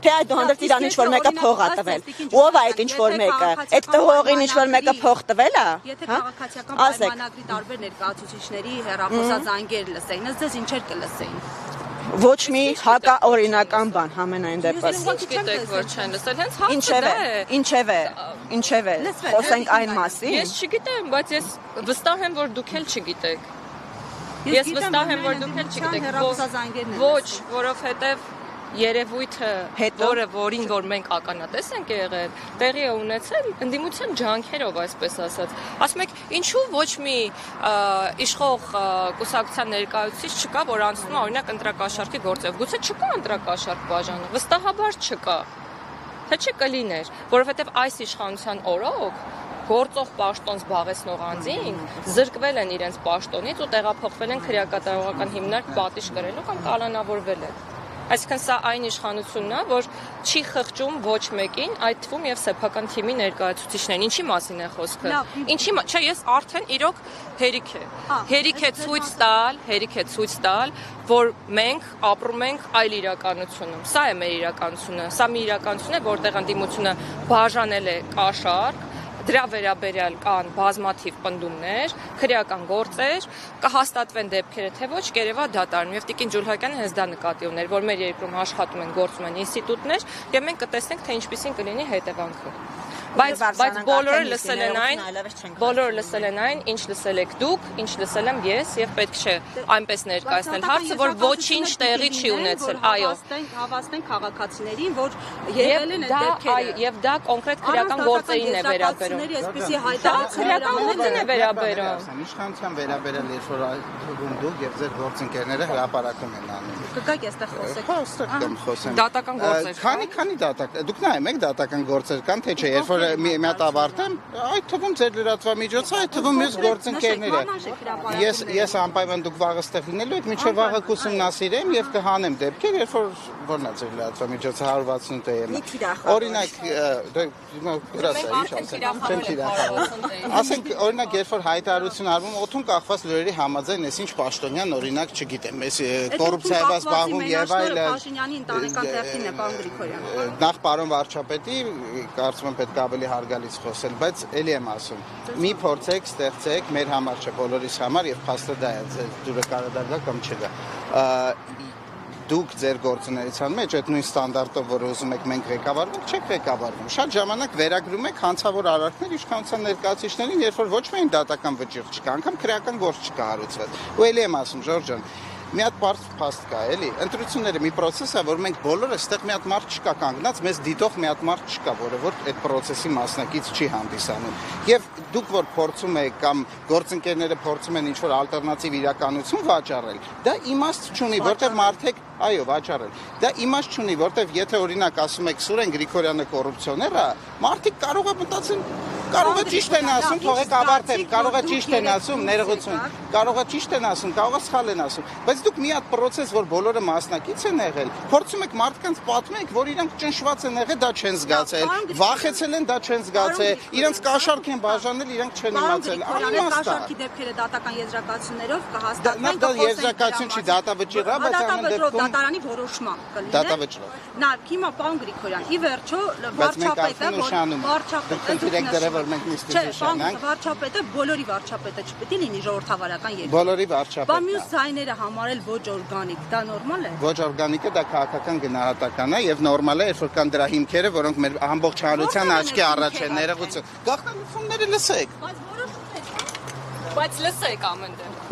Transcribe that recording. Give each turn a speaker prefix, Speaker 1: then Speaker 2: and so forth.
Speaker 1: Թե այդուհանդերձ իրան ինչ-որ մեկը փող ա տվել։ Ո՞վ է այդ ինչ-որ մեկը։ Այդ տվողին ինչ-որ մեկը փող տվել ա։
Speaker 2: Եթե քաղաքացիական պայմանագրի տարբեր ներկայացուցիչների հեռախոսազանգեր լսեին, ըստ ձեզ ինչեր կլսեին։
Speaker 1: Ոչ մի հակաօրինական բան համենայն դեպս։
Speaker 3: Գիտեք, որ չեն լսել, հենց հարցը դա է։
Speaker 1: Ինչև է, խոսենք այն մասին։
Speaker 3: Ես չգիտեմ, բայց ես վստահ եմ, որ դուք էլ չգիտեք։ Ես վստահ եմ, որ դուք էլ չգիտեք։ Ոչ, որովհետև երևույթը, որին որ մենք ականատես ենք եղել, տեղի է ունեցել ընդդիմության ջանքերով, այսպես ասած։ Ասում եք, ինչու ոչ մի իշխող կուսակցության ներկայացուցիչ չկա, որ անցնում է օրինակ ընտրակաշառքի գործով։ Գուցե չկա ընտրակաշառք բաժանը, վստահաբար չկա։ Թե չէ կլիներ, որովհետև այս իշխանության օրոք գործող պաշտոն զբաղեցնող անձինք զրկվել են իրենց պաշտոնից ու տեղափոխվել են քրեակատարողական հիմնարկ պատիժ կրելու կամ կալանավորվել են։ Այսինքն սա այն իշխանությունն է, որ չի խղճում ոչ մեկին, այդ թվում եւ սեփական թիմի ներկայացուցիչներին։ Ինչի մասին է խոսքը։ Չէ, ես արդեն իրոք հերիք է ցույց տալ, որ մենք ապրում ենք այլ իրականությունում։ Սա է մեր իրականությունը։ Սա մի իրականություն է, որտեղ ընդդիմությունը բաժանել է կաշառք, դրա վերաբերյալ կան բազմաթիվ պնդումներ, քրեական գործեր, կհաստատվեն դեպքերը, թե ոչ, կերևա դատարանում։ Եվ Տիկին Ջուլհակյանը հենց դա նկատի ուներ, որ մեր երկրում աշխատում են, գործում են ինստիտուտներ, եւ մենք կտեսնենք, թե ինչպիսին կլինի հետևանքը։ Բայց բոլորը լսել են այն, ինչ լսել եք դուք, ինչ լսել եմ ես, եւ պետք չէ այնպես ներկայացնել հարցը, որ ոչինչ տեղի չի ունեցել։ Այո,
Speaker 2: հավաստենք քաղաքացիներին, որ եղել են այդ դեպքերը։
Speaker 3: Եվ դա կոնկրետ քրեական գործերին է վերաբերում։
Speaker 2: Այսպեսի հայտարարություններ
Speaker 3: քրեական գործին է վերաբերում։
Speaker 4: Իշխանության վերաբերյալ երբ որ դուք եւ ձեր գործընկերները հրապարակում են անում։
Speaker 2: Կգաք այստեղ խոսեք։
Speaker 4: Այստեղ կամ խոսեմ։
Speaker 3: Դատական գործեր։
Speaker 4: Քանի դատական։ Դուք նայեք, մեկ դատական գործեր կան, թե չէ, երբ որ մի հատ ավարտեմ, այդ թվում ձեր լրատվամիջոցը, այդ թվում մյուս գործընկերները։ Ես անպայման դուք վաղը ստեղ լինելու եք, մինչև վաղը կուսումնասիրեմ եւ կհանեմ դեպքեր, երբ որ որն է ձեր լրատվամիջոցը 168-ը։ Օրինակ, գրասա, ինչ ասեմ, չեմ թիրախավորում։ Ասենք, օրինակ, երբ որ հայտարարություն արվում, օդում կախված լուրերի համաձայն, ես ինչ պաշտոնյան, օրինակ, չգիտեմ, ես կոռուպցիայով զբաղվում եւ այլն։
Speaker 2: Փաշինյանի ընտանեկան թերթին է պարոն Գրիգորյան։
Speaker 4: Նախ պարոն վարչապետի, կարծում եմ պետք է ավելի հարգալից խոսել, բայց էլի եմ ասում, մի փորձեք, ստեղծեք, մեր համար չէ, բոլորիս համար եւ փաստը դա է, դուրը կարա դա կամ չգա։ Դուք ձեր գործունեության մեջ այդ նույն ստանդարտով, որ ուզում եք մենք ղեկավարվենք, չեք ղեկավարվում։ Շատ ժամանակ վերագրում եք հանցավոր արարքներ իշխանության ներկայացուցիչներին, երբ որ ոչ միայն դատական վճիռ չկա, անգամ քրեական գործ չկա հարուցվել։ Ու էլի եմ ասում, Ժորժ ջան, մի հատ բարձ փաստ կա, էլի։ Ընտրությունները մի process է, որ մենք բոլորը այստեղ մի հատ մարդ չկա կանգնած, մեզ դիտող մի հատ մարդ չկա, որը որ այդ process-ի մասնակից չի հանդիսանում։ Եվ դուք որ փորձում եք կամ գործընկերները փորձում են ինչ-որ ալտերնատիվ իրականություն վաճառել, դա իմաստ չունի, որտեղ մարդիկ այո, վաճառել։ Դա իմաստ չունի, որտեղ եթե օրինակ ասում եք Սուրեն Գրիգորյանը կոռուպցիոներ է, մարդիկ կարող է մտածեն, կարող է ճիշտ են ասում, թողեք ավարտեմ, կարող է ճիշտ են ասում, ներողություն, կարող է ճիշտ են ասում, կարող է սխալ են ասում, բայց դուք մի հատ process, որ բոլորը մասնակից են եղել, փորձում եք մարդկանց պատմեք, որ իրանք ճնշված են եղել, դա չեն զգացել, վախեցել են, դա չեն զգացել, իրանք կաշառք են բաժանել, իրանք չեն իմացել։
Speaker 2: Կաշառքի դեպքերը դատական եզրակացություններով կհաստատվեն։
Speaker 4: Դա եզրակացություն չի, դատավճիռ է, բայց ամեն դեպքում
Speaker 2: դատարանի որոշման կլինի։
Speaker 4: Դատավճիռ։
Speaker 2: Նա հիմա պարոն Գրիգորյան, ի վերջո վարչապետը, վարչապետը բոլորի վարչապետը չպետք է լինի ժողովրդավարական երկրում։
Speaker 4: Բոլորի վարչապետը։
Speaker 2: Բա մյուս ձայները համարել ոչ օրգանիկ, դա նորմալ է։
Speaker 4: Ոչ օրգանիկը դա քաղաքական գնահատական է եւ նորմալ է, երբ որ կան դրա հիմքերը, որոնք մեր ամբողջ հանրության աչքի առաջ են, ներողություն։ Գաղտնիությունները լսեք։
Speaker 3: Բայց լսեք ամեն դեպքում։